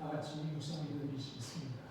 다 같이 묵상이 드리시겠습니다.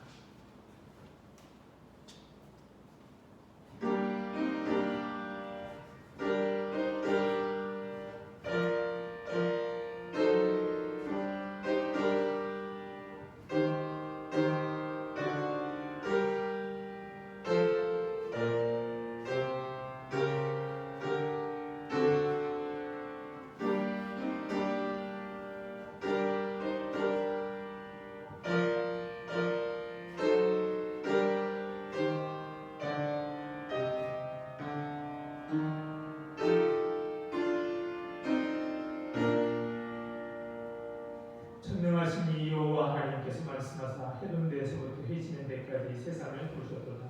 전능하신 이 여호와 하나님께서 말씀하사 해둔 데에서부터 해지는 데까지 세상을 부르셨도다.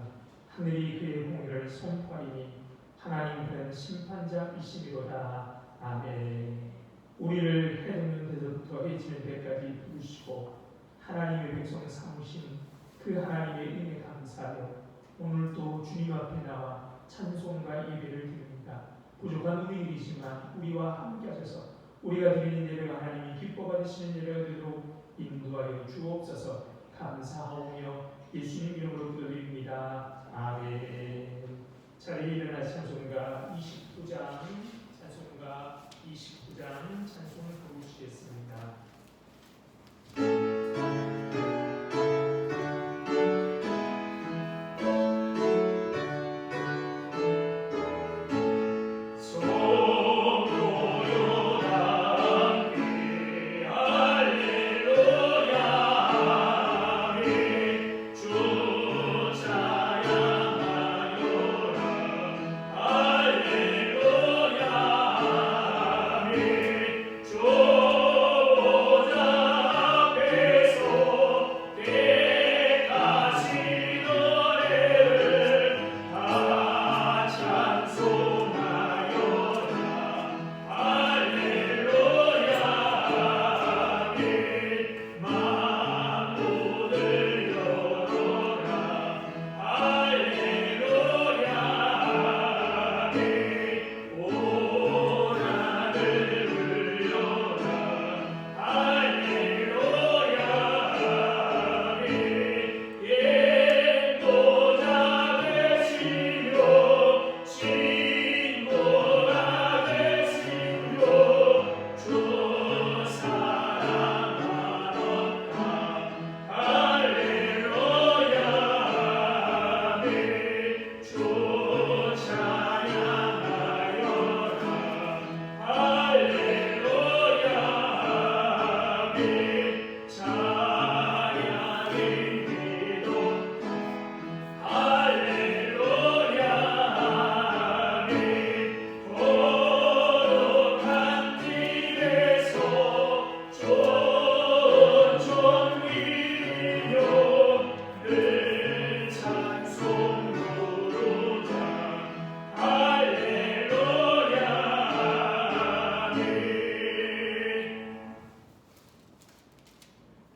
하늘이 그의 공의를 선포하리니 하나님 그는 심판자이시리로다. 아멘. 우리를 해둔 데서부터 해지는 데까지 부르시고 하나님의 백성 삼으신 그 하나님의 은혜 감사하여 오늘도 주님 앞에 나와 찬송과 예배를 드립니다. 부족한 우리이지만 우리와 함께 하셔서 우리가 드리는 예배가 하나님이 기뻐 받으시는 예배가 되도록 인도하여 주옵소서. 감사하오며 예수님 이름으로 기도드립니다. 아멘. 자리에 일어나 찬송가 29장 찬송을 부르시겠습니다.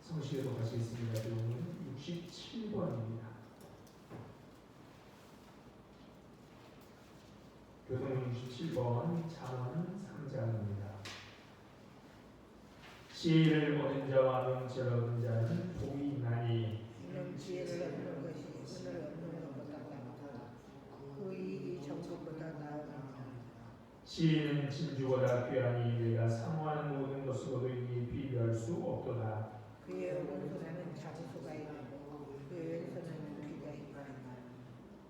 성시에도 가시겠습니다. 교훈은 67번입니다. 교동 67번 잠언 3장입니다. 지혜를 얻은 자와 명철을 얻은 자는 복이 있나니 이는 지혜를 얻는 것이 은을 얻는 것보다 나다. 그 이익이 정금보다 나으니라. 지혜는 진주보다 귀하니 내가 사모하는 모든 것으로도 이에 비교할 수 없도다. 그의 오른손에는 장수가 있고 그의 왼손에는 귀가 있다.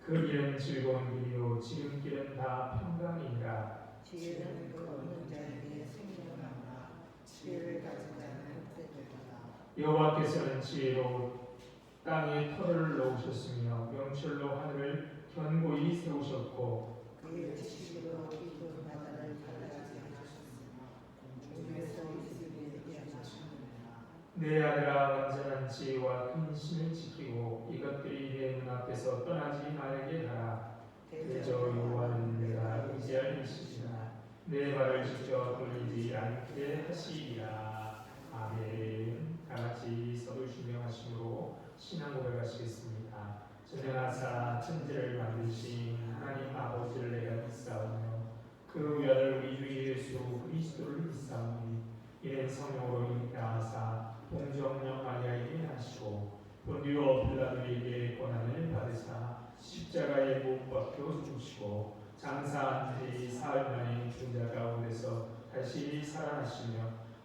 그 길은 즐거운 길이요 지름길은 다 평강이니라. 지혜는 그 얻는 자에게 생명하나 지혜를 가진 자는 헛되도다. 여호와께서는 지혜로 땅에 터를 놓으셨으며 명철로 하늘을 견고히 세우셨고 그의 지식으로 깊은 바다를 갈라지게 하셨으며 공중에서 이슬을 내게 하셨느니라. 내 아들아 완전한 지혜와 근심을 지키고 이것들이 내 눈앞에서 떠나지 말게 하라. 대저 여호와는 내가 의지할 이시시라. 내 발을 직접 돌리지 않게 하시리라. 아멘. 다같이 서로 신명하심으로 신앙 고백하시겠습니다. 전능하사 천지를 만드신 하나님 아버지를 내가 믿사오며 그 외아들 우리 주 예수 그리스도를 믿사오니 이는 성령으로 인하사 동정령 마리아에게 십자가에 못 박혀 죽으시고 장사한 지 사흘 만에 죽은 자 가운데서 다시 살아나시며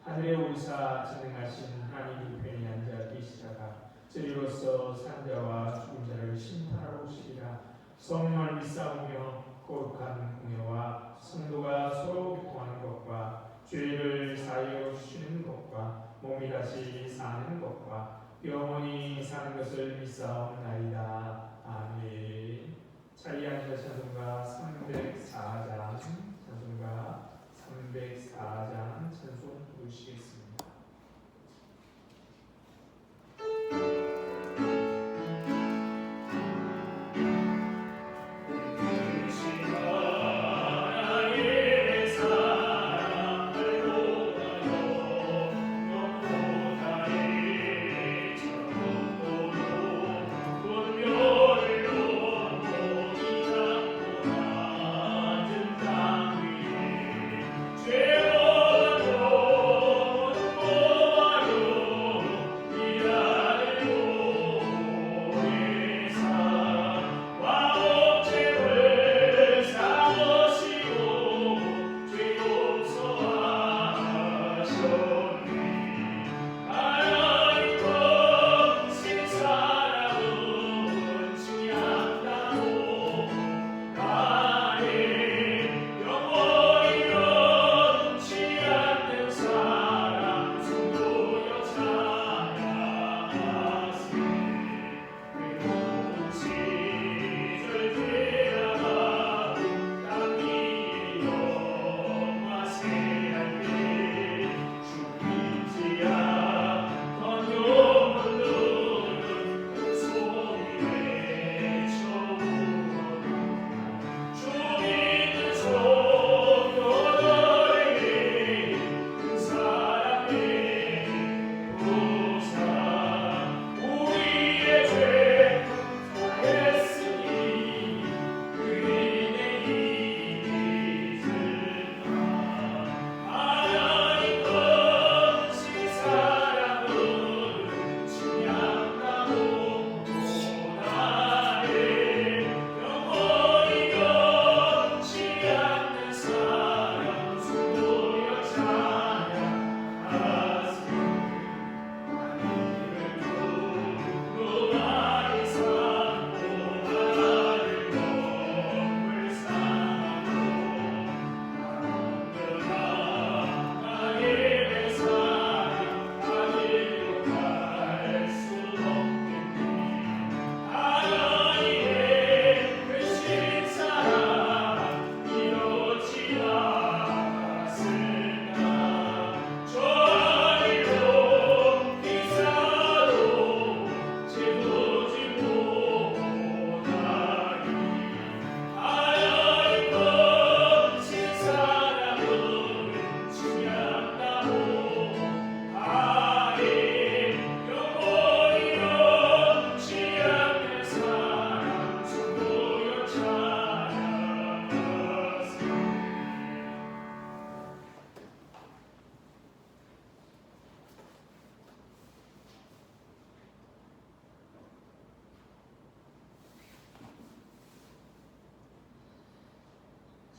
하늘에 오르사 전능하신 하나님 우편에 앉아 계시다가 저리로서 산자와 죽은 자를 심판하러 오시리라. 성령을 믿사오며 거룩한 공예와 성도가 서로 교통하는 것과 죄를 사하여 주시는 것과 몸이 다시 사는 것과 영원히 사는 것을 믿사옵나이다. 아멘. 자리에 앉아 찬송가 304장 찬송가 304장 찬송 부르시겠습니다.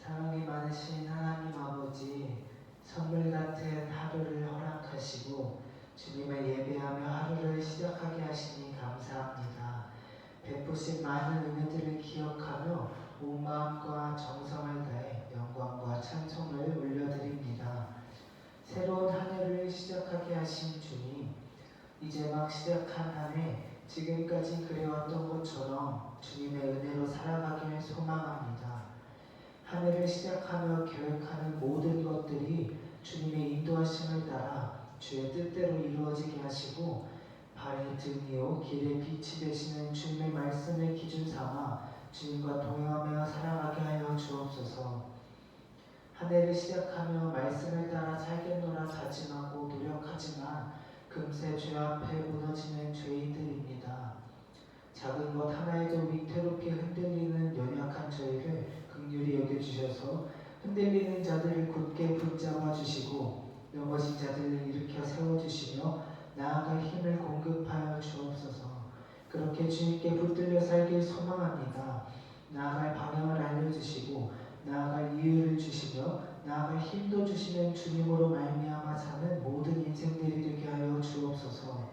사랑이 많으신 하나님 아버지, 선물 같은 하루를 허락하시고 주님을 예배하며 하루를 시작하게 하시니 감사합니다. 베푸신 많은 은혜들을 기억하며 온 마음과 정성을 다해 영광과 찬송을 올려드립니다. 새로운 한 해를 시작하게 하신 주님, 이제 막 시작한 한 해 지금까지 그래왔던 것처럼 주님의 은혜로 살아가기를 소망합니다. 한 해를 시작하며 계획하는 모든 것들이 주님의 인도하심을 따라 주의 뜻대로 이루어지게 하시고 발의 등이요 길의 빛이 되시는 주님의 말씀을 기준 삼아 주님과 동행하며 살아가게 하여 주옵소서. 한 해를 시작하며 말씀을 따라 살겠노라 다짐하고 노력하지만 금세 죄 앞에 무너지는 죄인들입니다. 작은 것 하나에도 위태롭게 흔들리는 연약한 저희를 긍휼히 여겨주셔서 흔들리는 자들을 굳게 붙잡아 주시고 넘어진 자들을 일으켜 세워주시며 나아갈 힘을 공급하여 주옵소서. 그렇게 주님께 붙들려 살길 소망합니다. 나아갈 방향을 알려주시고 나아갈 이유를 주시며 나아갈 힘도 주시는 주님으로 말미암아 사는 모든 인생들이 되게 하여 주옵소서.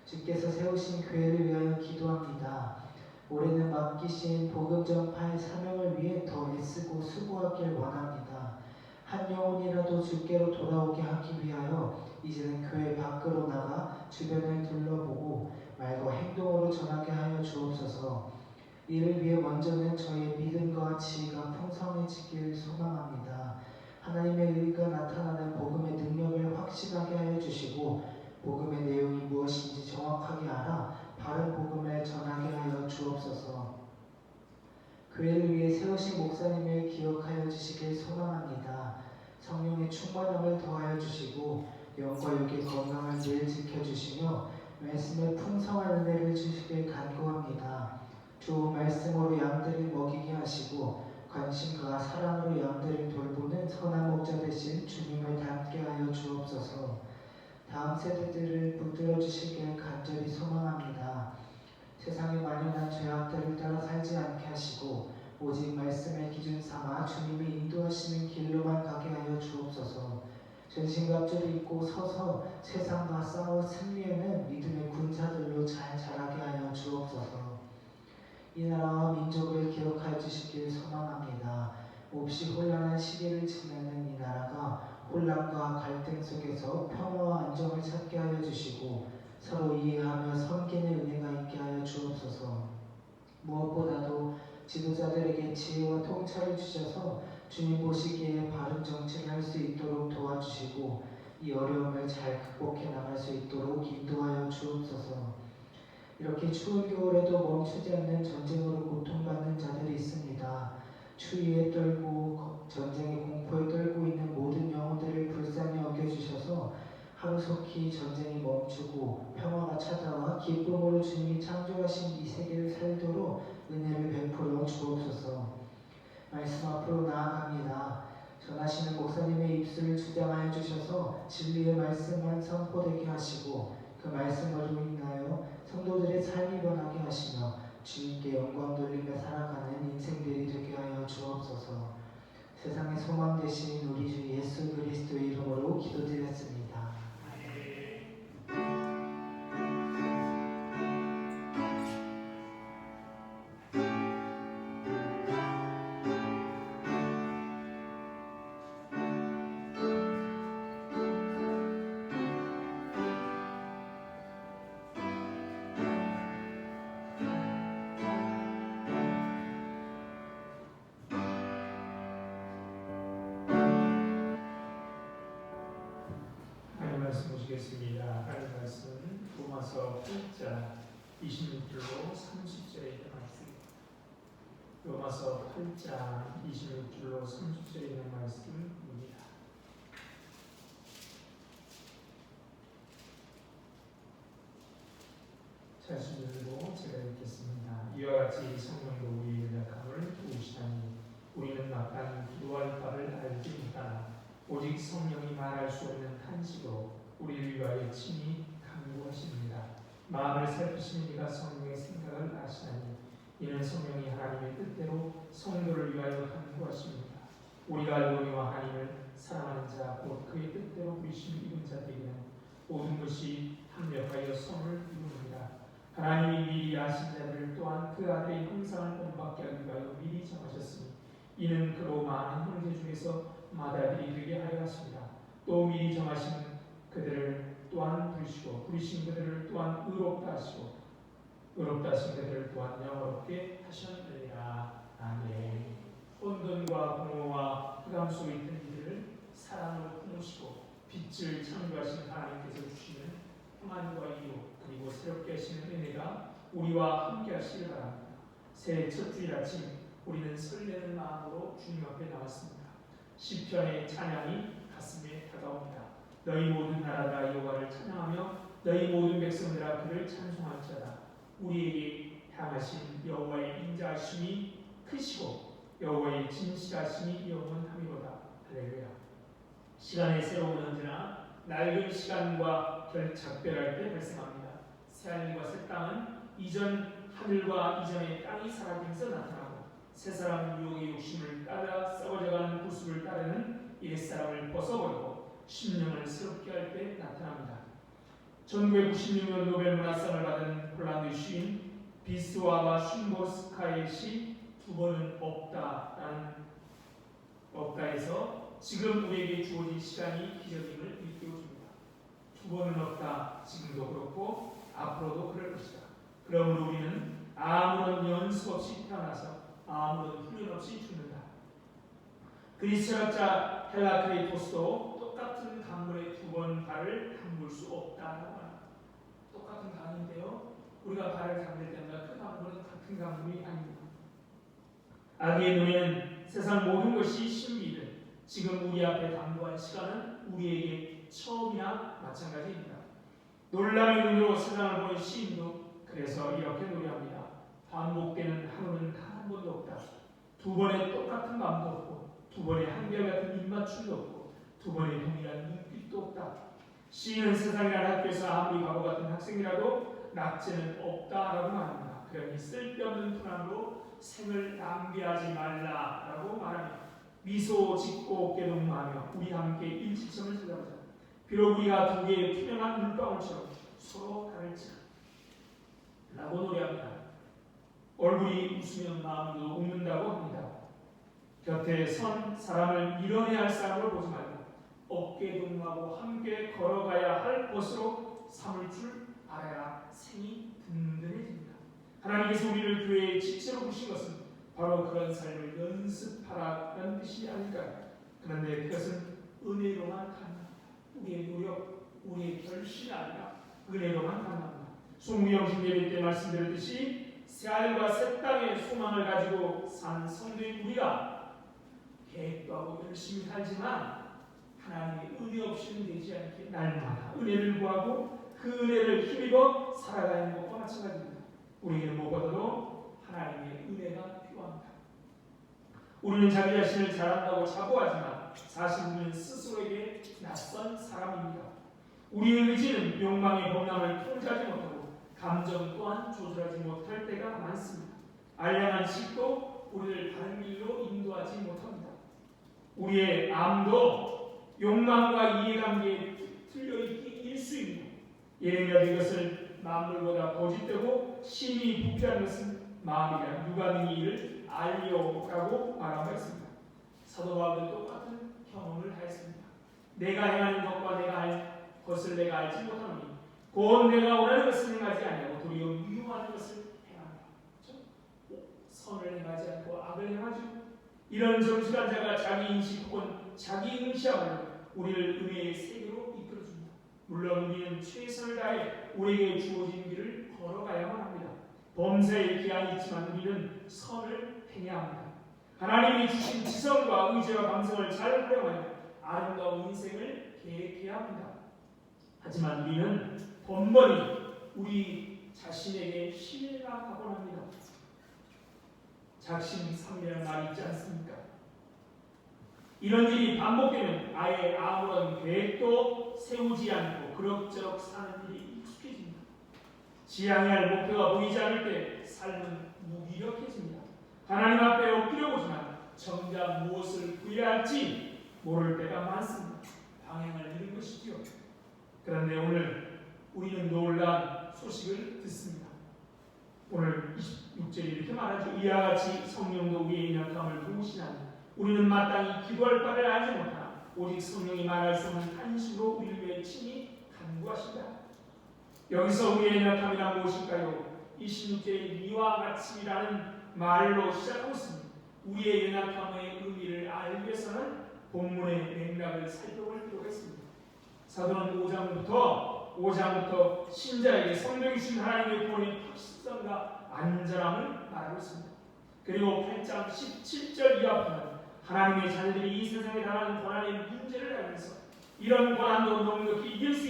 주께서 세우신 교회를 위하여 기도합니다. 올해는 맡기신 복음 전파의 사명을 위해 더 애쓰고 수고하길 원합니다. 한 영혼이라도 주께로 돌아오게 하기 위하여 이제는 교회 밖으로 나가 주변을 둘러보고 말과 행동으로 전하게 하여 주옵소서. 이를 위해 먼저는 저희의 믿음과 지혜가 풍성해지길 소망합니다. 하나님의 의가 나타나는 복음의 능력을 확신하게 하여 주시고 복음의 내용이 무엇인지 정확하게 알아 바른 복음을 전하게 하여 주옵소서. 교회를 위해 세우신 목사님을 기억하여 주시길 소망합니다. 성령의 충만함을 더하여 주시고 영과 육의 건강을 늘 지켜주시며 말씀의 풍성한 은혜를 주시길 간구합니다. 좋은 말씀으로 양들을 먹이게 하시고 관심과 사랑으로 양들을 돌보는 선한 목자 되신 주님을 닮게 하여 주옵소서. 다음 세대들을 붙들어 주시길 간절히 소망합니다. 세상에 만연한 죄악들을 따라 살지 않게 하시고 오직 말씀을 기준 삼아 주님이 인도하시는 길로만 가게 하여 주옵소서. 전신갑주를 입고 서서 세상과 싸워 승리하는 믿음의 군사들로 잘 자라게 하여 주옵소서. 이 나라와 민족을 기억하여 주시길 소망합니다. 몹시 혼란한 시기를 지나는 이 나라가 혼란과 갈등 속에서 평화와 안정을 찾게 하여 주시고 서로 이해하며 섬기는 은혜가 있게 하여 주옵소서. 무엇보다도 지도자들에게 지혜와 통찰을 주셔서 주님 보시기에 바른 정치를 할 수 있도록 도와주시고 이 어려움을 잘 극복해 나갈 수 있도록 인도하여 주옵소서. 이렇게 추운 겨울에도 멈추지 않는 전쟁으로 고통받는 자들이 있습니다. 추위에 떨고 전쟁의 공포에 떨고 있는 모든 영혼들을 불쌍히 여겨주셔서 하루속히 전쟁이 멈추고 평화가 찾아와 기쁨으로 주님이 창조하신 이 세계를 살도록 은혜를 베풀어 주옵소서. 말씀 앞으로 나아갑니다. 전하시는 목사님의 입술을 주장하여 주셔서 진리의 말씀만 선포되게 하시고 그 말씀으로 인하여 성도들의 삶이 변하게 하시며 주님께 영광 돌리며 살아가는 인생들이 되게 하여 주옵소서. 세상의 소망 되신 우리 주 예수 그리스도의 이름으로 기도드렸습니다. 말씀 보시겠습니다. 하나님 말씀은 로마서 8장 26절로 30절에 있는 말씀입니다. 로마서 8장 26절로 30절에 있는 말씀입니다. 자신 들고 제가 읽겠습니다. 이와 같이 성령도 우리의 연약함을 도우시다니 우리는 막간 기도할 바를 알지 못하나 오직 성령이 말할 수 없는 탄식으로 우리를 위하여 친히 간구하십니다. 마음을 살피시는 이가 성령의 생각을 아시나니 이는 성령이 하나님의 뜻대로 성도를 위하여 간구하십니다. 우리가 알거니와 하나님을 사랑하는 자 곧 그의 뜻대로 부르심 입은 자들에게는 모든 것이 합력하여 선을 이루느니라. 하나님이 미리 아신 자들을 또한 그 아들의 형상을 본받게 하기 위하여 미리 정하셨으니 이는 그로 많은 형제 중에서 맏아들이 되게 하려 하십니다. 또 미리 정하신 그들을 또한 부르시고 부르신 그들을 또한 의롭다 하시고 의롭다 하신 그들을 또한 영어롭게 하셨느니라. 아멘. 혼돈과 공허와 흑암 속에 있던 이들을 사랑으로 품으시고 빛을 창조하신 하나님께서 주시는 평안과 이유 그리고 새롭게 하시는 은혜가 우리와 함께 하시길 바랍니다. 새해 첫 주일 아침 우리는 설레는 마음으로 주님 앞에 나왔습니다. 시편의 찬양이 가슴에 다가옵니다. 너희 모든 나라가 여호와를 찬양하며 너희 모든 백성들아 그를 찬송할지어다. 우리에게 향하신 여호와의 인자하심이 크시고 여호와의 진실하심이 영원함이로다. 할렐루야. 시간의 새로운 언제나 낡은 시간과 작별할 때 발생합니다. 새하늘과 새 땅은 이전 하늘과 이전의 땅이 사라지면서 나타나고 새 사람은 유혹의 욕심을 따라 썩어져가는 구습을 따르는 옛사람을 벗어버리고 심령을 새롭게 할 때 나타납니다. 1996년 노벨 문학상을 받은 폴란드 시인 비스와바 쉰보스카의 시 두 번은 없다에서 지금 우리에게 주어진 시간이 기적임을 일깨워줍니다. 두 번은 없다. 지금도 그렇고 앞으로도 그럴 것이다. 그러므로 우리는 아무런 연습 없이 태어나서 아무런 훈련 없이 죽는다. 그리스 철학자 헬라크레이토스도 똑같은 강물에 두 번 발을 담글 수 없다라고 합니다. 똑같은 강인데요. 우리가 발을 담글 때마다 그 강물은 같은 강물이 아닙니다. 아기의 눈에는 세상 모든 것이 신비이듯 지금 우리 앞에 당부한 시간은 우리에게 처음이나 마찬가지입니다. 놀람의 눈으로 세상을 보는 시인도 그래서 이렇게 노래합니다. 반복되는 하루는 단 한 번도 없다. 두 번의 똑같은 마음도 없고 두 번의 한결같은 입맞춤도 없고 두 번의 동일한 눈빛도 없다. 시인은 세상이라는 학교에서 아무리 바보 같은 학생이라도 낙제는 없다라고 말합니다. 그러니 쓸데없는 분함으로 생을 낭비하지 말라라고 말합니다. 미소 짓고 어깨 동무하며 우리 함께 일직선을 찾아보자. 비록 우리가 두 개의 투명한 물방울처럼 서로 다를지라 라고 노래합니다. 얼굴이 웃으면 마음도 웃는다고 합니다. 곁에 선 사람을 밀어내야 할 사람을 보지 말고 어깨 동무하고 함께 걸어가야 할 것으로 삼을 줄 알아야 생이 든든해집니다. 하나님께서 우리를 교회의 지체로 부신 것은 바로 그런 삶을 연습하라는 뜻이 아닐까요? 그런데 그것은 은혜로만 가능합니다. 우리의 노력, 우리의 결실이 아니라 은혜로만 가능합니다. 송무영신 예배 때 말씀드렸듯이 새하늘과 새 땅의 소망을 가지고 산 성도인 우리가 계획도 하고 열심히 살지만 하나님의 은혜 없이는 되지 않게 날마다 은혜를 구하고 그 은혜를 힘입어 살아가는 것과 마찬가지입니다. 우리에게는 무엇보다도 하나님의 은혜가 필요합니다. 우리는 자기 자신을 잘한다고 자부하지만 사실 우리는 스스로에게 낯선 사람입니다. 우리의 의지는 욕망의 범람을 통제하지 못하고 감정 또한 조절하지 못할 때가 많습니다. 알량한 식도 우리를 바른 길로 인도하지 못합니다. 우리의 마음도 욕망과 이해관계에 틀려있기 일수입니다. 예레미야도 이것을 만물보다 거짓되고 심히 부패한 것은 마음이라 누가 능히 이를 알리오라고 말하고 있습니다. 사도 바울도 똑같은 경험을 하였습니다. 내가 행하는 것과 내가 할 것을 내가 알지 못하노니 곧 내가 원하는 것을 행하지 아니하고 도리어 미워하는 것을 행한다. 선을 행하지 않고 악을 행하죠. 이런 정직한 자가 자기 인식 혹은 자기 응시함으로 우리를 은혜의 세계로 이끌어줍니다. 물론 우리는 최선을 다해 우리에게 주어진 길을 걸어가야만 합니다. 범사에 기한이 있지만 우리는 선을 행해야 합니다. 하나님이 주신 지성과 의지와 감성을 잘 활용하여 아름다운 인생을 계획해야 합니다. 하지만 우리는 번번이 우리 자신에게 실망하곤 합니다. 작심삼일이라는 말이 있지 않습니까? 이런 일이 반복되면 아예 아무런 계획도 세우지 않고 그럭저럭 사는 일이 익숙해집니다. 지향해야 할 목표가 보이지 않을 때 삶은 무기력해집니다. 하나님 앞에 엎드려 보지만 정작 무엇을 구해야 할지 모를 때가 많습니다. 방향을 잃은 것이지요. 그런데 오늘 우리는 놀라운 소식을 듣습니다. 오늘 26절에 이렇게 말하죠. 이와 같이 성령도 우리의 연약함을 도우시나니 우리는 마땅히 기도할 바를 알지 못하나 오직 성령이 말할 수 없는 탄식으로 우리를 위해 친히 간구하신다. 여기서 우리의 연약함이란 무엇일까요? 26절에 이와 같이라는 말로 시작하고 있습니다. 우리의 연약함의 의미를 알기 위해서는 본문의 맥락을 살펴볼 필요가 있습니다. 사도는 5장부터 신자에게 성령이 주신 하나님의 구원의 확실성과 안전함을 말하고 있습니다. 그리고 8장 17절 이하부터는 하나님의 자녀들이 이 세상에 당하는 고난의 문제를 알면서 이런 고난도 넉넉히 이길 수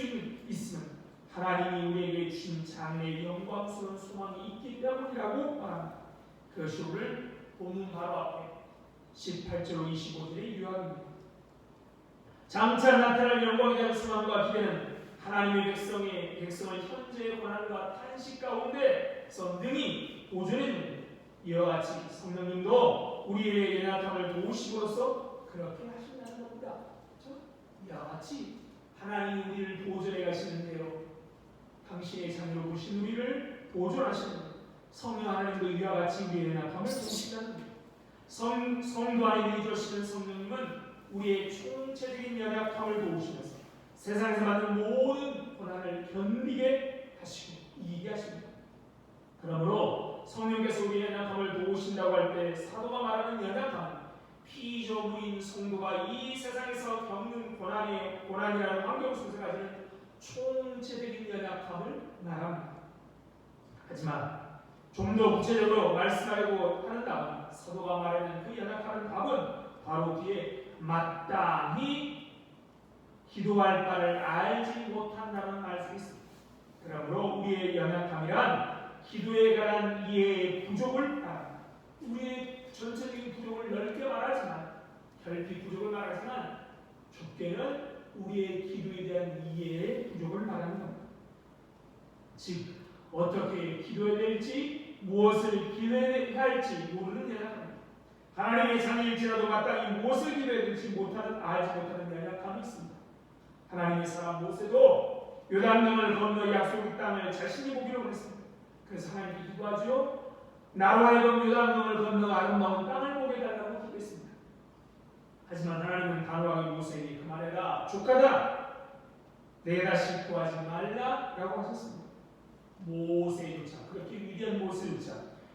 있으면 하나님이 우리에게 주신 장래의 영광스러운 소망이 있기 때문이라고 말합니다. 그것이 오늘 본문 바로 앞에 18절로 25절의 요약입니다. 장차 나타날 영광에 대한 소망과 기대는 하나님의 백성을 현재의 고난과 탄식 가운데서 능히 보존해 주는 이와 같이 성령님도 우리의 연약함을 도우심으로써 그렇게 하신다는 겁니다. 그렇죠? 이와 같이 하나님이 우리를 보존해 가시는 대로 당신의 자녀로 보신 우리를 보존하시는 성령 하나님도 이와 같이 우리의 연약함을 도우신다는 겁니다. 성도 안에 이루어지는 성령님은 우리의 총체적인 연약함을 도우시면서 세상에서 받는 모든 고난을 견디게 하시고 이기게 하십니다. 그러므로 성령께서 우리의 연약함을 도우신다고 할 때 사도가 말하는 연약함은 피조물인 성도가 이 세상에서 겪는 고난이라는 환경 속에서 가지는 총체적인 연약함을 말합니다. 하지만 좀 더 구체적으로 말씀하려고 하는다면 사도가 말하는 그 연약함의 답은 바로 뒤에 마땅히 기도할 바를 알지 못한다는 말씀이 있습니다. 그러므로 우리의 연약함이란 기도에 관한 이해의 부족을 말합니다. 우리의 전체적인 부족을 넓게 말하지만 결핍 부족을 말하지만 좁게는 우리의 기도에 대한 이해의 부족을 말하는 겁니다. 즉 어떻게 기도해야 될지 무엇을 기도해야 할지 모르는 연약함입니다. 하나님의 자녀일지라도 마땅히 무엇을 기도해야 될지 알지 못하는 연약함이 있습니다. 하나님의 사람 모세도 요단강을 건너 약속의 땅을 자신이 보기로 그랬습니다. 그래서 하나님께 기도하죠. 나로 하여금 요단강을 건너 아름다운 땅을 보게 해달라고 기도했습니다. 하지만 하나님은 단호하게 모세에게 그만해라, 족하다, 내게 다시 구하지 말라라고 하셨습니다. 모세조차, 그렇게 위대한 모세조차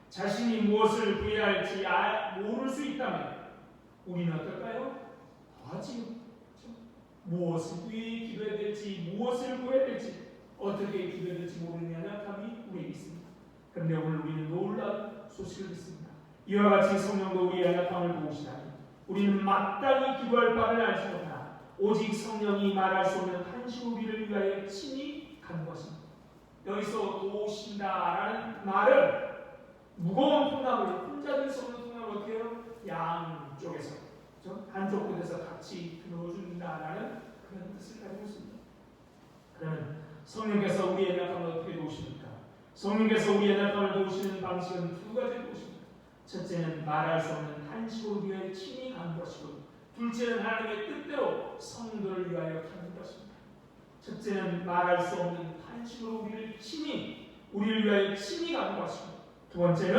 자신이 무엇을 구해야 할지 모를 수 있다면 우리는 어떨까요? 더하지요. 무엇을 위해 기도해야 될지, 무엇을 구해야 될지, 어떻게 기도해야 될지 모르는 연약함이 우리에게 있습니다. 그런데 오늘 우리는 놀라운 소식을 듣습니다. 이와 같이 성령도 우리의 연약함을 도우시다니 우리는 마땅히 기도할 바를 알지 못하나 오직 성령이 말할 수 없는 한시 우리를 위하여 친히 간구하십니다. 여기서 도우신다라는 말은 무거운 통나무를 혼자 들 수 없는 통나무를 어떻게 해요? 양쪽에서, 그렇죠? 한쪽 곳에서 같이 들어준다라는 그런 뜻을 가지고 있습니다. 그러면 성령께서 우리의 연약함을 어떻게 도우십니까? 성령께서 우리의 연약함을 도우시는 방식은 두 가지를 도우십니다. 첫째는 말할 수 없는 한식으로 위하여 친히 간구하시고, 둘째는 하나님의 뜻대로 성도를 위하여 간구하십니다. 첫째는 말할 수 없는 한식으로 우리를 위하여 친히 간구하시고, 두 번째는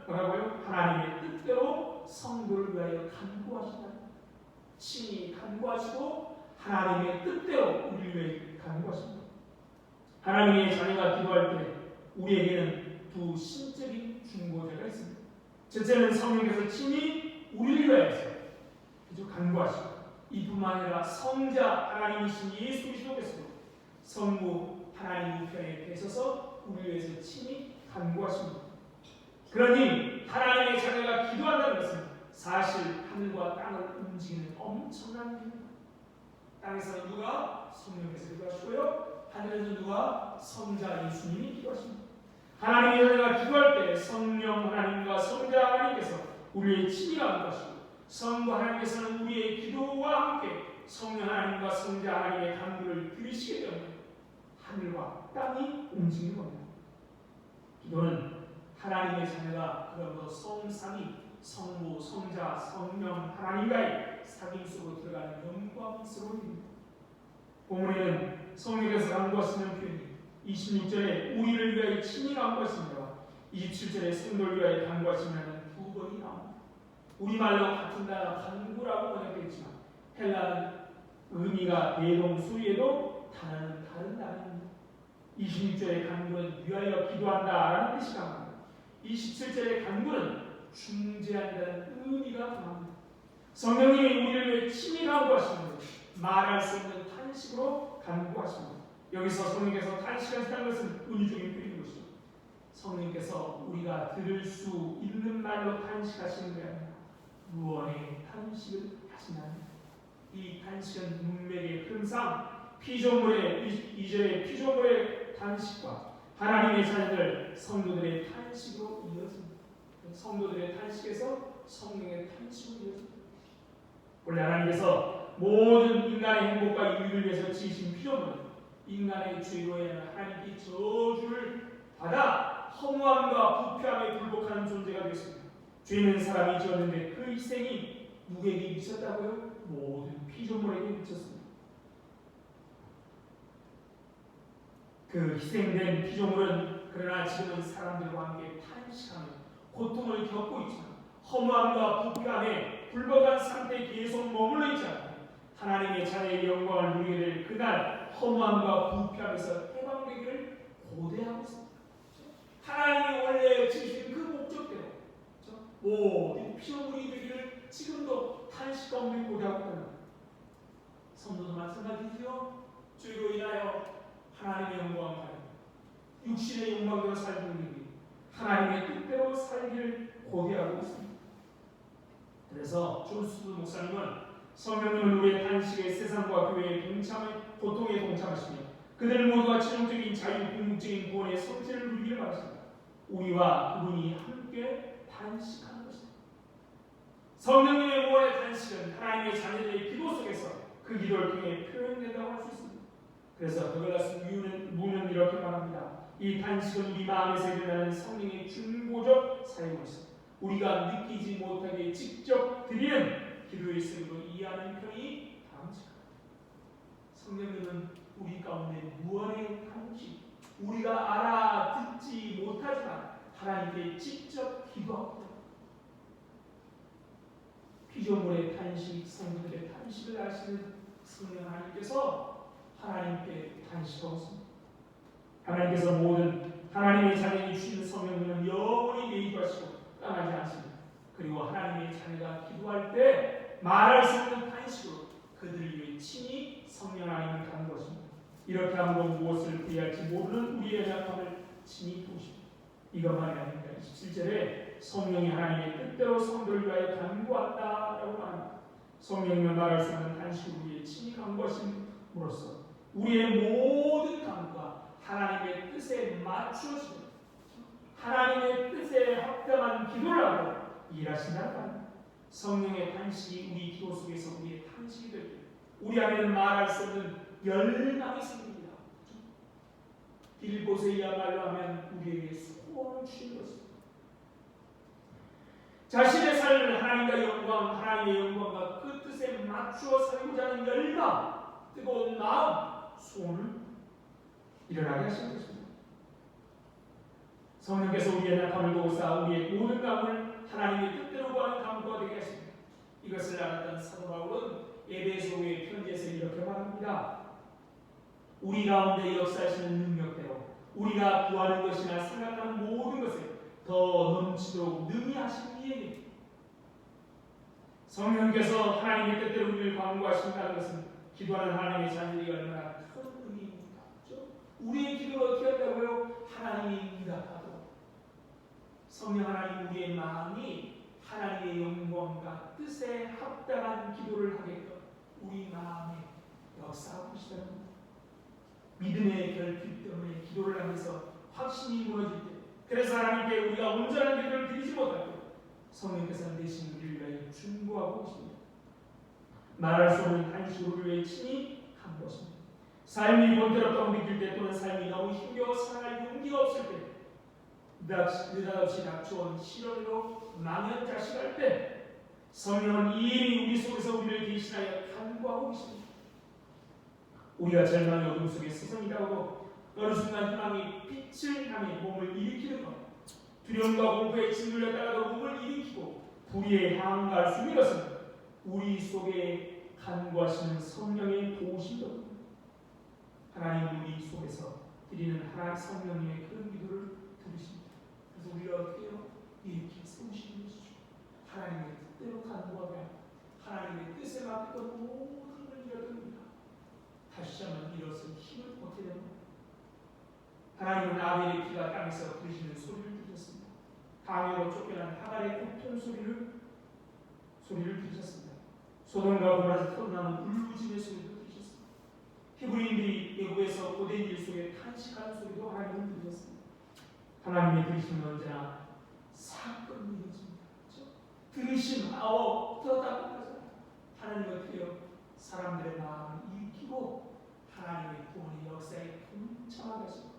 뭐라고요? 하나님의 뜻대로 성도를 위하여 간구하신다. 친히 간구하시고 하나님의 뜻대로 우리를 위하여 간구하십니다. 하나님의 자녀가 기도할 때 우리에게는 두 신적인 중보자가 있습니다. 첫째는 성령께서 친히 우리를 위하여서 간구하시고, 이뿐만 아니라 성자 하나님이신 예수 그리스도께서도 성부 하나님 편에 계셔서 우리를 위해서 친히 간구하십니다. 그러니 하나님의 자녀가 기도한다는 것은 사실 하늘과 땅을 움직이는 엄청난 일입니다. 땅에서는 누가? 성령께서 기도하시고요, 하늘에서는 누가? 성자 예수님이 기도하십니다. 하나님의 자녀가 기도할 때 성령 하나님과 성자 하나님께서 우리의 친히 간구하시고, 성부 하나님께서는 우리의 기도와 함께 성령 하나님과 성자 하나님의 간구를 들으시게 되면 하늘과 땅이 움직이는 겁니다. 기도는 하나님의 자녀가 그러므로 성삼위, 성부, 성자, 성령 하나님과의 사귐 속으로 들어가는 영광스러운 일입니다. 본문에는 성령께서 간구하시는 표현이 26절에 우리를 위하여 친히 간구하십니다. 27절에 성도를 위하여 간구하시면 두 번이 나옵니다. 우리말로 같은 단어 간구라고 번역되어 있지만 헬라는 의미가 대동소이에도 단어는 다른 단어입니다. 26절의 간구는 위하여 기도한다라는 뜻이 강합니다. 27절의 간구는 중재한다는 의미가 강합니다. 성령님이 우리를 위해 친히 간구하시는 말할 수 없는 탄식으로 간구하십니다. 여기서 성령께서 탄식하시다는 것은 은유적인 표현인 것이죠. 성령께서 우리가 들을 수 있는 말로 탄식하시는 게 아니라 무언의 탄식을 하신다는, 이 탄식은 문맥의 흐름상 피조물의 2절의 피조물의 탄식과 하나님의 자녀들 성도들의 탄식으로 이어집니다. 성도들의 탄식에서 성령의 탄식으로 이어집니다. 원래 하나님께서 모든 인간의 행복과 유익을 위해서 지으신 피조물은 인간의 죄로 인해 하나님께 저주를 받아 허무함과 부패함에 굴복하는 존재가 되었습니다. 죄는 사람이 지었는데 그 희생이 누구에게 미쳤다고요? 모든 피조물에게 미쳤습니다. 그 희생된 피조물은 그러나 지금은 사람들과 함께 탄식하며 고통을 겪고 있지만 허무함과 부패함에 굴복한 상태에 계속 머물러 있지 않고 하나님의 자녀의 영광을 누리게 될 그날 허무함과 부패함에서 해방되기를 고대하고 있습니다. 하나님이 원래 지으신 그 목적대로 모든 피조물이 되기를 지금도 탄식 가운데 고대하고 있다. 성도도 마찬가지지요. 죄로 인하여 하나님의 영광을 가려 육신의 욕망대로 살기 위해 하나님의 뜻대로 살기를 고대하고 있습니다. 그래서 존스도 목사님은 성령님은 우리의 탄식에 세상과 교회의 고통에 동참하시며 그들 모두가 최종적인 자유, 궁극적인 구원의 성취를 누리기를 바라십니다. 우리와 그분이 함께 탄식하는 것입니다. 성령님의 구원의 탄식은 하나님의 자녀들의 기도 속에서 그 기도를 통해 표현된다고 할 수 있습니다. 그래서 더글라스 무는 이렇게 말합니다. 이 탄식은 우리 마음에서 일어나는 성령의 중보적 사용이었습니다. 우리가 느끼지 못하게 직접 드리는 기도의 쓰임으로 이해하는 편이 바람직합니다. 성령님은 우리 가운데 무한의 탄식, 우리가 알아듣지 못하지만 하나님께 직접 기도하고 피조물의 탄식, 성도들의 탄식을 아시는 성령 하나님께서 하나님께 탄식하고 있습니다. 하나님께서 모든 하나님의 자녀이 주시는 성령님은 영원히 매입하시고 떠나지 않습니다. 그리고 하나님의 자녀가 기도할 때 말할 수 없는 탄식으로 그들을 위해 친히 성령 하나님을 가는 것입니다. 이렇게 함으로 무엇을 부리할지 모르는 우리의 약함을 친히 도우십니다. 이것만이 아닙니다. 27절에 성령이 하나님의 뜻대로 성도를 위하여 간구한다라고 말합니다. 성령님은 말할 수 없는 탄식을 위해 친히 간구하심으로써 우리의 모든 간구가 하나님의 뜻에 맞추어지고 하나님의 뜻에 합당한 기도를 하고 일하신다는 말입니다. 성령의 탄식이 우리 기도 속에서 우리의 탄식이 되고 우리 안에는 말할 수 없는 열망이 생깁니다. 빌보세이야말로 하면 우리에게 소원을 주신 것입니다. 자신의 삶을 하나님의 영광과 그 뜻에 맞추어 살고자 하는 열망, 뜨거운 마음, 소원을 일어나게 하신 것입니다. 성령께서 우리의 낙함을 도우사 우리의 모든 감을 하나님의 뜻대로 구하는 감구가 되게 하십니다. 이것을 알았던 사도 바울은 에베소의 편지에서 이렇게 말합니다. 우리 가운데 역사하시는 능력대로 우리가 구하는 것이나 생각하는 모든 것을 더 넘치도록 능히 하신 이에게 성령께서 하나님의 뜻대로 우리를 간구하신다는 것은 기도하는 하나님의 자녀들이 얼마나 큰 의미입니까? 우리의 기도를 어떻게 한다고요? 하나님이 응답하도록 성령 하나님 우리의 마음이 하나님의 영광과 뜻에 합당한 기도를 하게끔 우리 마음에 역사하고 계시다는 겁니다. 믿음의 결핍 때문에 기도를 하면서 확신이 무너질 때 그래서 하나님께 우리가 온전한 기도를 드리지 못하고 성령께서는 대신 우리를 위하여 중보하고 계십니다. 말할 수 없는 탄식으로 위해 친히 한 것입니다. 삶이 번거롭다고 느낄 때 또는 삶이 너무 힘겨워 살아갈 용기가 없을 때 느닷없이 닥쳐온 시련으로 망연자실할 때 성령은 이미 우리 속에서 우리를 대신하여 간구하고 계십니다. 우리가 절망의 어둠 속에 스승이라고도 어느 순간 희망이 빛을 향해 몸을 일으키는 것 두려움과 공포에 짓눌렸다가도 몸을 일으키고 불의에 향할 수 있는 것은 우리 속에 간구하시는 성령의 도우심입니다. 하나님 우리 속에서 드리는 하나님 성령님의 그런 기도를 들으십니다. 그래서 우리가 어떻게 해요? 이렇게 세우시는 것이죠. 하나님의 뜻대로 간구하며 하나님의 뜻에 맞게 모든 걸 이뤄듭니다. 다시 한번 일어서 힘을 얻게 됩니다. 하나님은 아벨의 피가 땅에서 부르시는 소리를 들으셨습니다. 강요로 쫓겨난 하갈의 고통 소리를 들으셨습니다. 소돔과 고모라에서 터져나오는 울부짖는 소리도 들으셨습니다. 히브리인들이 애굽에서 고된 일 속에 탄식하는 소리도 하나님은 들으셨습니다. 하나님의 들으심은 언제나 사건이 이루어집니다. 들으심, 들었다 끝나잖아요. 하나님은 어떻게 해요? 사람들의 마음을 일으키고 하나님의 구원의 역사에 동참하게 하십니다.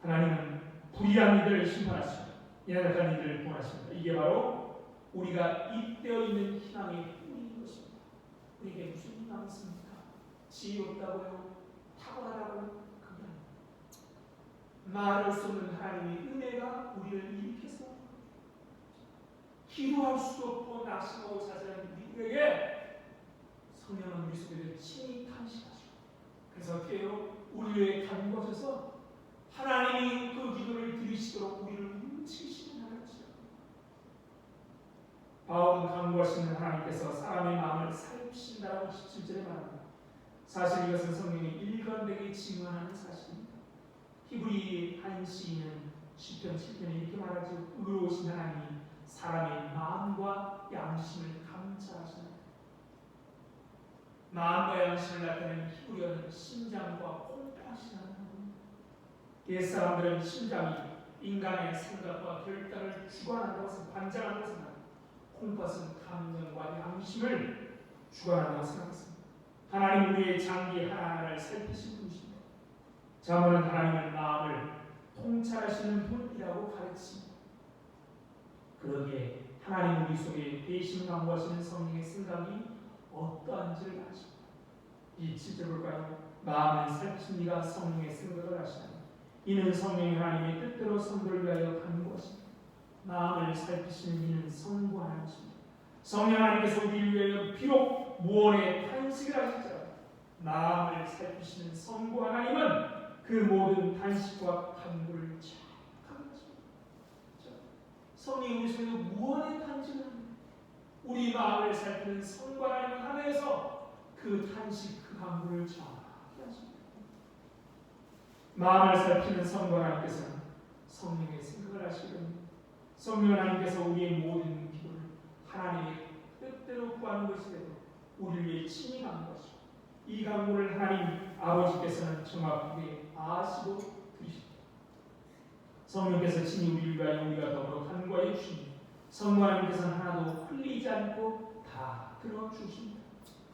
하나님은 불의한 이들을 심판하시고 연약한 이들을 구원하십니다. 이게 바로 우리가 잇대어 있는 희망의 뿌리인 것입니다. 우리에게 무슨 희망이 있습니까? 지혜롭다고요? 탁월하다고요? 그게 아닙니다. 말할 수 없는 하나님의 은혜가 우리를 일으켜서 기도할 수도 없고 낙심하고 자살하는 우리에게 성령은 우리 속에 친히 탄식하시고, 그래서 어떻게 해요? 우리의 간구하셔서 하나님이 그 기도를 들으시도록 우리를 움츠리시는 하나님이시죠. 바울은 간구하시는 하나님께서 사람의 마음을 살피신다라고 17절에 말합니다. 사실 이것은 성경이 일관되게 증언하는 사실입니다. 히브리 한 시인은 시편 7편에 이렇게 말하죠. 의로우신 하나님이 사람의 마음과 양심을 감찰하시는, 마음과 양심을 나타내는 히브리어는 심장과 콩팥이라는 단어입니다. 옛사람들은 심장이 인간의 생각과 결단을 주관한다고 해서 관장한다고 생각합니다. 콩팥은 감정과 양심을 주관한다고 생각했습니다. 하나님 우리의 장기 하나하나를 살피신 분이십니다. 자문은 하나님의 마음을 통찰하시는 분이라고 가르칩니다. 그러기에 하나님 우리 속에 대신 강구하시는 성령의 생각이 어떠한지를 아십니다. 이 7절 볼까요? 마음을 살피신 이가 성령의 생각을 아시나니 이는 성령이 하나님의 뜻대로 성도를 위하여 간구하십니다. 마음을 살피시는 이는 성부 하나님이십니다. 성령 하나님께서 우리를 위하여 비록 무언의 탄식을 하실지라도 마음을 살피시는 성부 하나님은 그 모든 탄식과 간구를 착하게 하십니다. 성령이 우리 속에 무언의 탄식을 합니다. 우리 마음을 살피는 성부 하나님 하나에서 그 탄식, 그 간구를 착하게 하십니다. 마음을 살피는 성부 하나님께서는 성령의 생각을 하시기 때문에 성령 하나님께서 우리의 모든 기도를 하나님의 뜻대로 구하는 것이되도 우리를 위해 친히 간구하시고, 이 간구를 하나님 아버지께서는 정확하게 아시고 들으십니다. 성령께서 친히 우리를 위하여 우리가 더불어 간구하여 주십니다. 성부 하나님께서는 하나도 흘리지 않고 다 들어주십니다.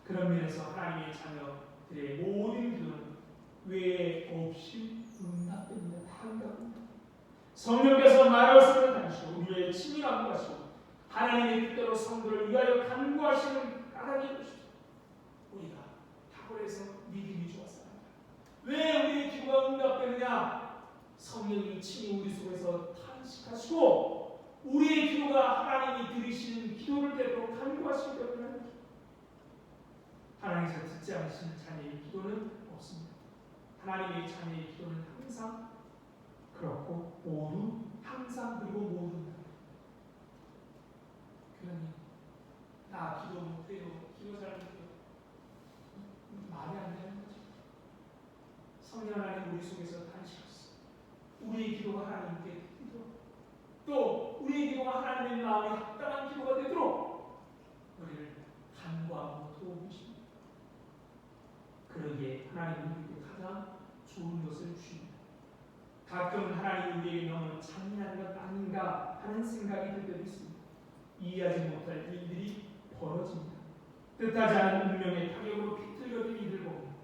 그런 면에서 하나님의 자녀들의 모든 기도는 외에 없이 응답됩니다. 응답됩니다. 성령께서 말할 수 없는 단식으로 우리의 친히 간구하시고 하나님의 뜻대로 성도를 위하여 간구하시는 까닭이 것이죠. 우리가 탁월해서 믿음이 좋아서 왜 우리의 기도가 응답되느냐? 성령이 친히 우리 속에서 탄식하시고 우리의 기도가 하나님이 들으시는 기도를 대로 간구하시기 때문에 하나님께서 듣지 않으시는 자녀의 기도는 없습니다. 하나님의 자녀의 기도는 항상 그렇고 모두 항상 그리고 모두. 그러니 나 기도 못해요, 기도 잘 못해요, 말이 안 되는 거죠. 성령 하나님 우리 속에서 탄식하시고 우리의 기도가 하나님께 듣도록, 또 우리의 기도가 하나님의 마음에 합당한 기도가 되도록 우리를 간구하고 도우십니다. 그러기에 하나님은 우리에게 가장 좋은 것을 주십니다. 가끔 하나님이 우리에게 너무 잔인한 것 아닌가 하는 생각이 들 때도 있습니다. 이해하지 못할 일들이 벌어집니다. 뜻하지 않은 운명의 타격으로 비틀거리는 일을 보면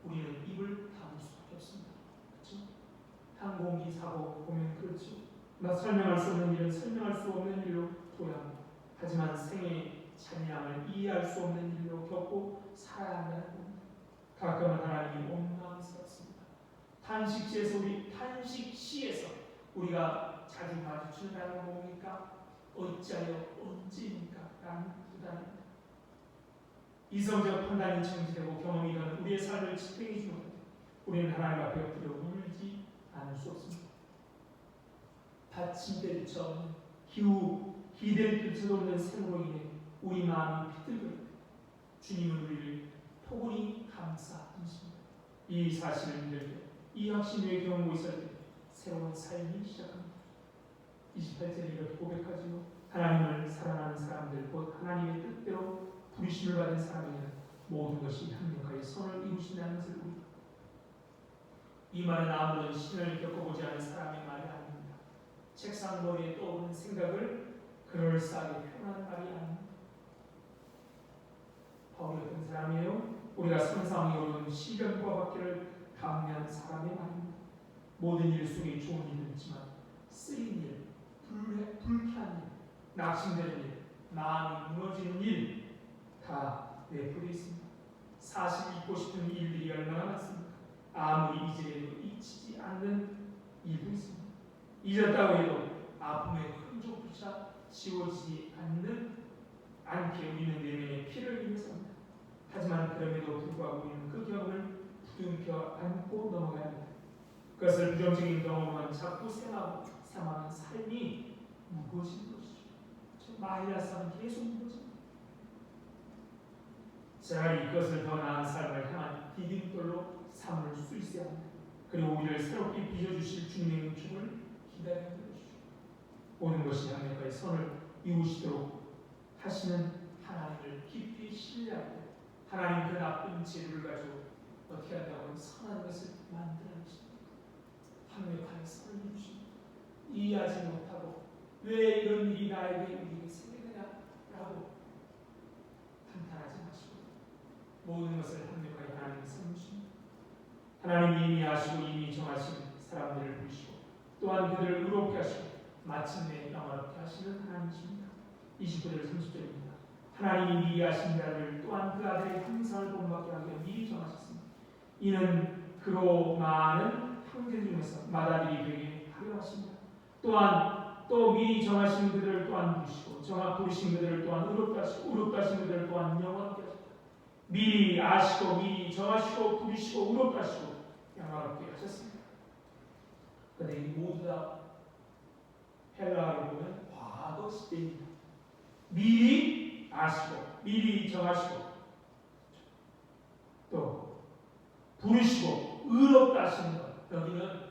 우리는 입을 다물 수밖에 없습니다. 그렇죠? 항공기 사고 보면 그렇죠. 설명할 수 없는 일은 설명할 수 없는 일로 도야합니다. 하지만 생의 잔인함을 이해할 수 없는 일로 겪고 살아야 한다는 겁니다. 가끔은 하나님이 원망스럽습니다. 탄식시에서 우리가 자주 마주치는 단어가 뭡니까? 어찌하여 언제입니까? 라는 부담입니다. 이성적 판단이 정지되고 경험이 이런 우리의 삶을 지탱해 주는 것, 우리는 하나님 앞에 엎드려 울지 않을 수 없습니다. 받침대처럼 기댈 필요도 없는 생으로 인해 우리 마음이 비틀거립니다. 주님은 우리를 포근히 감싸 주십니다. 이 사실을 믿을 때, 이 확신의 경험을 있을 때 새로운 삶이 시작합니다. 28절에 이렇게 고백하지요. 하나님을 사랑하는 사람들, 곧 하나님의 뜻대로 부르심을 받은 사람에게는 모든 것이 합력하여 선을 이루신다는 것을 우리가, 이 말은 아무런 신을 겪어보지 않은 사람의 말이 아닙니다. 책상 머리에 떠오르는 생각을 그럴싸하게 표현하는 말이 아닙니다. 바울이 어떤 사람이에요? 우리가 상상이 어려운 시련과 박해를 감내한 사람의 말입니다. 모든 일 속에 좋은 일은 있지만 쓰인 일, 불쾌한 일, 낙심되는 일, 마음이 무너지는 일 다 내포되어 있습니다. 사실 잊고 싶은 일들이 얼마나 많습니까? 아무리 잊으려도 잊히지 않는 일도 있습니다. 잊었다고 해도 아픔의 흔적조차 지워지지 않게 우리는 내면에 피를 흘려서 합니다. 하지만 그럼에도 불구하고 우리는 그 경험을 부둥켜 안고 넘어가야 합니다. 그것을 부정적인 경험만 자꾸 생각하면 삶이 무거워지는 것이죠. 마이너스는 계속 무거워집니다. 차라리 이것을 더 나은 삶을 향한 디딤돌로 삼을 수 있어야 합니다. 그리고 우리를 새롭게 빚어주실 주님의 은총을 기다리는 것이죠. 모든 것이 하나님과의 선을 이루시도록 하시는 하나님을 깊이 신뢰하고 하나님 그 나쁜 재료를 가지고 어떻게 한다고 선한 것을 만드는 것입니다. 하나님의 선을 이루십니다. 이해하지 못하고 왜 이런 일이 나에게 우리에게 생기느냐라고 한탄하지 마시고 모든 것을 하나님과의 하나님의 선이십니다. 하나님이 이미 아시고 이미 정하신 사람들을 부르시고 또한 그들을 의롭게 하시고 마침내 영화롭게 하시는 하나님이십니다. 29절 30절입니다. 하나님이 미리 아신 자를 또한 그 아들의 형상을 본받게 하기 위해 미리 정하셨습니다. 이는 그로 많은 형제 중에서 맏아들이 되게 하려 하십니다. 또한 또 미리 정하신 그들을 또한 부르시고 부르신 그들을 또한 의롭게 하시고 의롭게 하신 그들을 또한 영원하게 하십니다. 미리 아시고 미리 정하시고 부르시고 의롭게 하시고 영원하게 하셨습니다. 그런데 이 모두 다 헬라어로 보면 과거 시대입니다. 미리 아시고 미리 정하시고 또 부르시고 의롭다 하시는 것. 여기는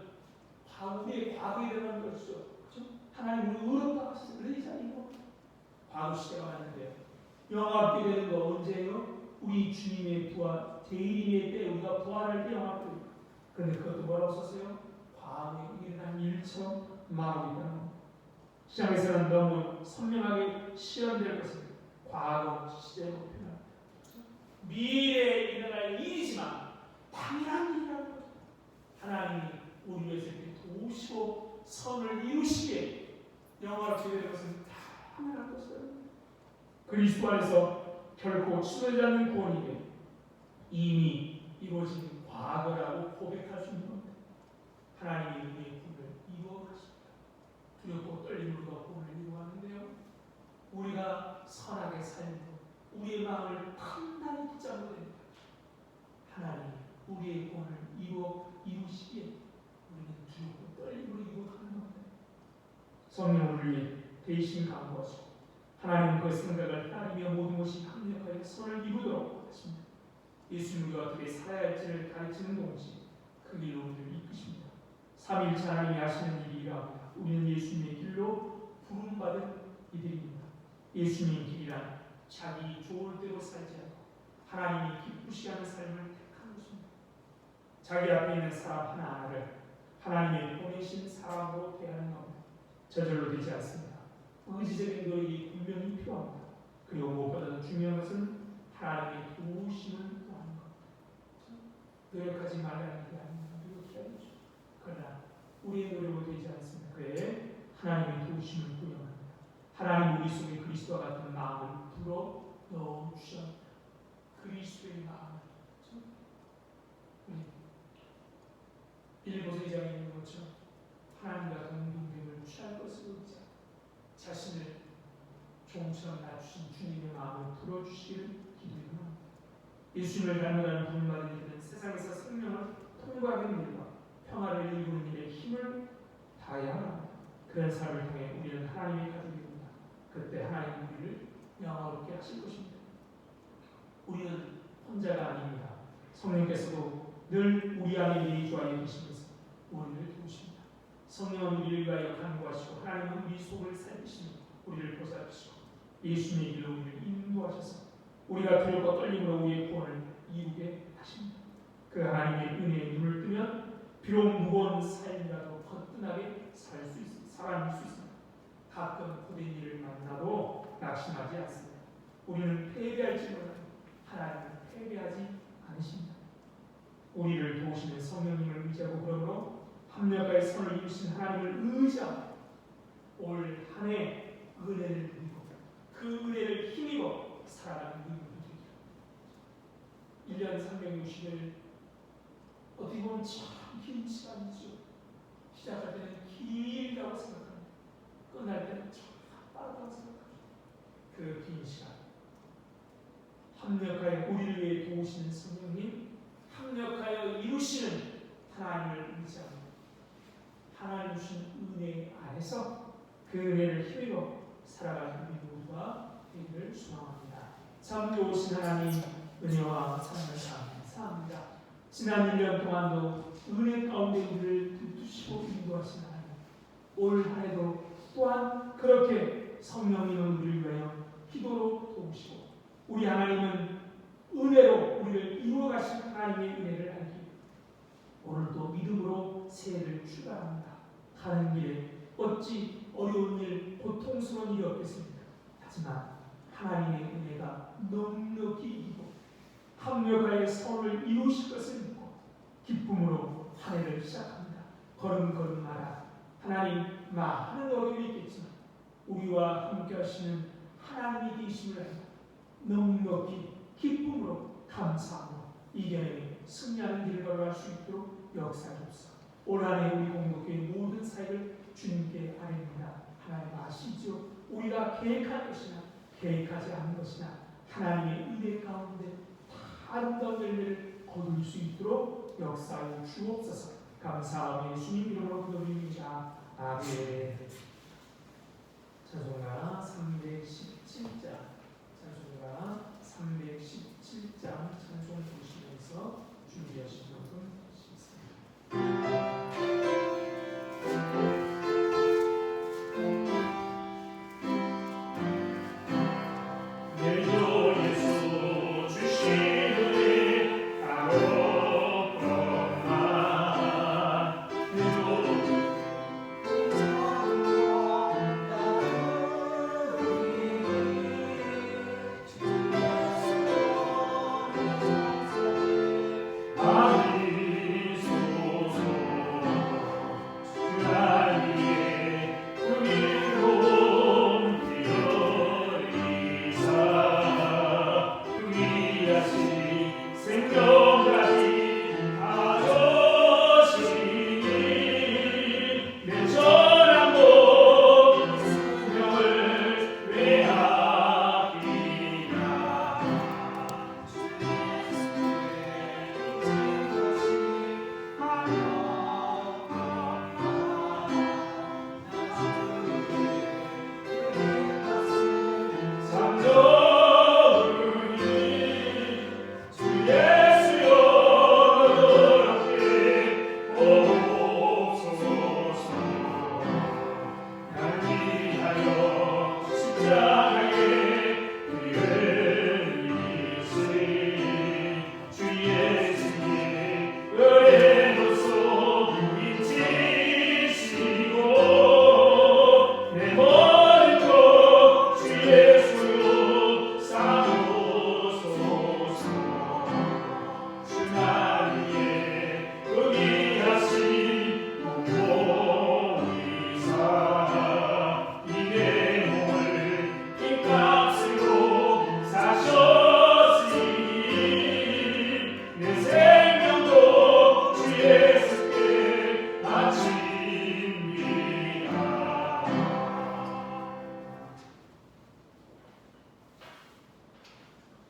우리의 과거에 대한 것이죠. 그렇죠? 하나님 우리 의롭다 하시는 이 자리고 과거 시대가 왔는데요. 영화롭게 되는 거 언제예요? 우리 주님의 부활, 대리의 때 우리가 부활할 때 영화롭게 됩니다. 그런데 그것도 뭐라고 썼어요? 과거에 일어난 일처럼 말하고 있다는 겁니다. 시장에서는 너무 선명하게 실현될 것은 과거 시대로 표현합니다. 미래에 일어날 일이지만 당연한 일이라는 거죠. 하나님이 우리 위해서 이렇게 도우시고 선을 이루시기에 영화롭게 될 것은 당연한 것이에요. 그리스도 안에서 결코 추스르지 않는 구원이게 이미 이루어진 과거라고 고백할 수 있는 겁니다. 하나님이 우리의 구원을 이루어가십니다. 두렵고 떨림으로 구원을 이루어가는데요. 우리가 선하게 살고 우리의 마음을 단단히 붙잡고 됩니다. 하나님이 우리의 구원을 이루시기에 우리는 두렵고 떨림으로 이루어가는 겁니다. 성령을 위해 대신 강구하시고 하나님 그 생각을 따르며 모든 것이 합력하여 선을 이루도록 하십니다. 예수님 우리가 어떻게 살아야 할지를 가르치는 동시에 그 길로 우리를 이끄십니다. 삼위일체 하나님이 하시는 일이라 합니다. 우리는 예수님의 길로 부름받은 이들입니다. 예수님의 길이란 자기 좋을 대로 살지 않고 하나님이 기쁘시게 하는 삶을 택한 것입니다. 자기 앞에 있는 사람 하나하나를 하나님의 보내신 사람으로 대하는 겁니다. 저절로 되지 않습니다. 의지적인 노력이 분명히 필요합니다. 그리고 무엇보다 더 중요한 것은 하나님의 도우심을 구하는 겁니다. 노력하지 말라는 게 아닙니다. 노력해야죠. 그러나 우리의 노력으로 되지 않습니다. 그에 하나님의 도우심을 구해합니다. 하나님 우리 속에 그리스도와 같은 마음을 불어 넣어 주셔. 그리스도의 마음을 빌립보서 2장에 있는 것처럼 하나님과 동등됨을 취할 것을 의지하고 자신을 종처럼 낮추신 주님의 마음을 불어주시기를 기도합니다. 예수님을 닮으라는 부름받은 이들은 세상에서 생명을 통과하는 일과 평화를 이루는 일에 힘을 다해야 합니다. 그런 삶을 통해 우리는 하나님의 가족이 됩니다. 그때 하나님은 우리를 영화롭게 하실 것입니다. 우리는 혼자가 아닙니다. 성령께서도 늘 우리 안에 내주하여 계시면서 우리를 도우십니다. 성령은 우리를 위하여 간구하시고 하나님은 우리 속을 살피시며 우리를 보살피시고 예수님의 길로 우리를 인도하셔서 우리가 두렵고 떨림으로 우리의 구원을 이루게 하십니다. 그 하나님의 은혜에 눈을 뜨면 비록 무거운 삶이라도 거뜬하게 살아낼 수 있습니다. 가끔 고된 일을 만나도 낙심하지 않습니다. 우리는 패배할지 몰라도 하나님은 패배하지 않으십니다. 우리를 도우시는 성령님을 의지하고 그러므로 합력하여 선을 이루신 하나님을 의지하고 올 한 해 은혜를 누리고 그 은혜를 힘입어 살아가는 우리들이다. 1년 360일 어떻게 보면 참 긴 시간이죠. 시작할 때는 길다고 생각합니다. 끝날 때는 참 빠르다고 생각합니다. 그 긴 시간 합력하여 우리를 위해 도우시는 성령님, 합력하여 이루시는 하나님을 의지합니다. 하나님 주신 은혜 안에서 그 은혜를 힘입어 살아가는 우리 모두가 되기를 소망합니다. 참 좋으신 하나님, 은혜와 사랑을 감사합니다. 지난 1년 동안도 은혜 가운데 우리를 붙드시고 인도하신 하나님, 올 한 해도 또한 그렇게 성령님은 우리를 위하여 기도로 도우시고 우리 하나님은 은혜로 우리를 이루어가신 하나님의 은혜를 알기 오늘도 믿음으로 새해를 출발합니다. 가는 길에 어찌 어려운 일, 고통스러운 일이 없겠습니까? 하지만 하나님의 은혜가 넉넉히 이고 합력하여 선을 이루실 것을 믿고 기쁨으로 한 해를 시작합니다. 걸음걸음마다 하나님 많은 어려움이 있겠지만 우리와 함께 하시는 하나님이 계심을 알고 넉넉히 기쁨으로 감사하고 이겨내 승리하는 길을 걸어갈 수 있도록 역사하옵소서. 올 한 해 우리 공동교회 모든 사역을 주님께 아뢰옵니다. 하나님 아시죠? 우리가 계획한 것이나 계획하지 않은 것이나 하나님의 은혜 가운데 아름다운 열매를 거둘 수 있도록 역사하여 주옵소서. 감사하며 예수님 이름으로 기도드립니다. 아멘. 찬송가 317장 찬송가 317장 찬송 보시면서 준비하신 것은 있습니다.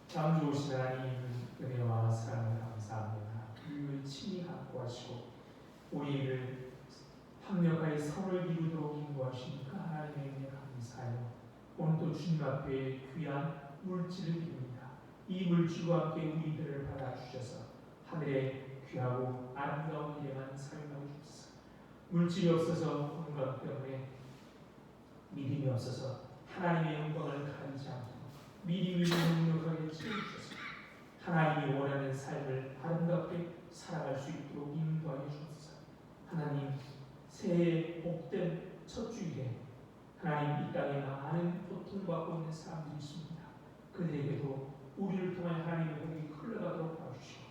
참 좋으신 하나님 은혜와 사랑을 감사합니다. 우리를 친히 갖고 하시고 우리를 합력하여 선을 이루도록 인도하시니까 하나님의 은혜 감사해요. 오늘도 주님 앞에 귀한 물질을 드립니다. 이 물질과 함께 우리들을 받아주셔서 하늘에 귀하고 아름다운 일에만 사용하고 주옵소서. 물질이 없어서 건강 때문에 믿음이 없어서 하나님의 영광을 가리지 않고 미리 넉넉하게 채워주셔서 하나님이 원하는 삶을 아름답게 살아갈 수 있도록 인도하여 주옵소서. 하나님 새해 복된 첫 주일에 하나님 이 땅에 많은 고통받고 있는 사람들이 있습니다. 그들에게도 우리를 통해 하나님의 복이 흘러가도록 도와주시고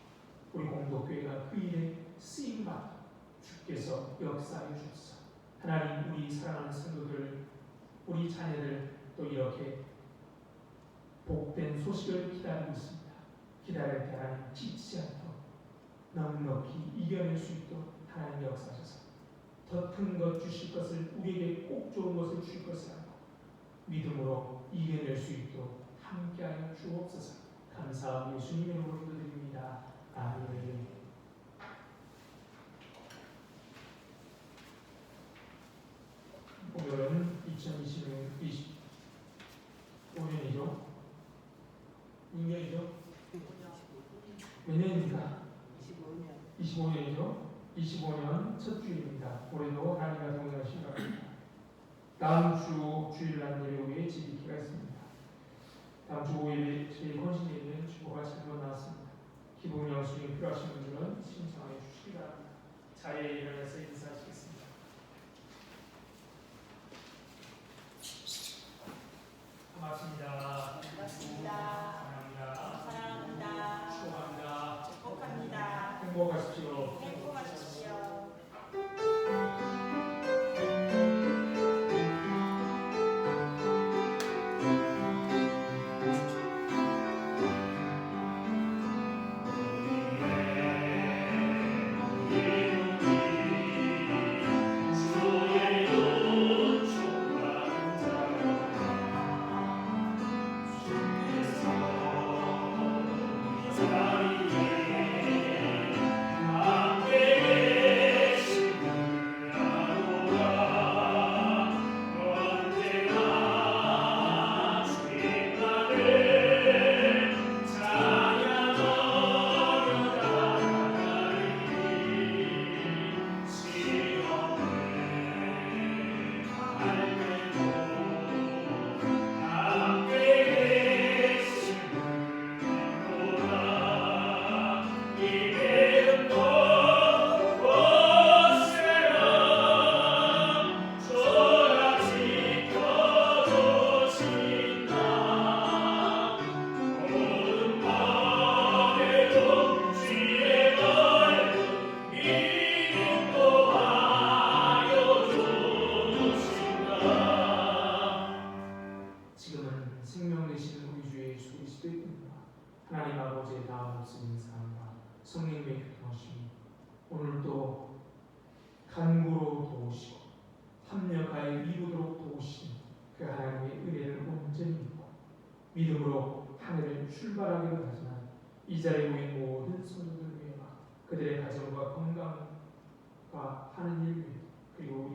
우리 공동교회가 그 일에 쓰임받아 주께서 하나님, 우리 사랑하는 성도들, 우리 자녀들 또 이렇게 복된 소식을 기다리고 있습니다. 기다릴 때 하나님 지치지 않도록 넉넉히 이겨낼 수 있도록 하나님 역사하셔서 더 큰 것 주실 것을, 우리에게 꼭 좋은 것을 주실 것을 알고 믿음으로 이겨낼 수 있도록 함께하여 주옵소서. 감사하고 예수님의 이름으로 기도드립니다. 아멘. 오늘은 2025년이죠. 6년이죠. 몇 년입니까? 25년이죠. 25년 첫 주일입니다. 올해도 하나님과 동행하시기 바랍니다. 다음 주 주일날 예배후에 지기가 있습니다. 다음 주 5일에 저희 건신 예배는 주보가 잘못 나왔습니다. 기본 영수증이 필요하신 분들은 신청해 주시기 바랍니다. 자리에 일어나서 인사하시겠습니다. 고맙습니다. 사랑합니다. 축복합니다. 행복하십시오. 하나님 아버지의 다음 없으신 사랑과 성령의 교통하심이 오늘도 간구로 도우시고 합력하여 이루도록 도우신 그 하나님의 은혜를 온전히 믿고 믿음으로 하늘을 출발하기로 하지만 이 자리에 모인 모든 성도들 위해와 그들의 가정과 건강과 하는 일 위해 그리고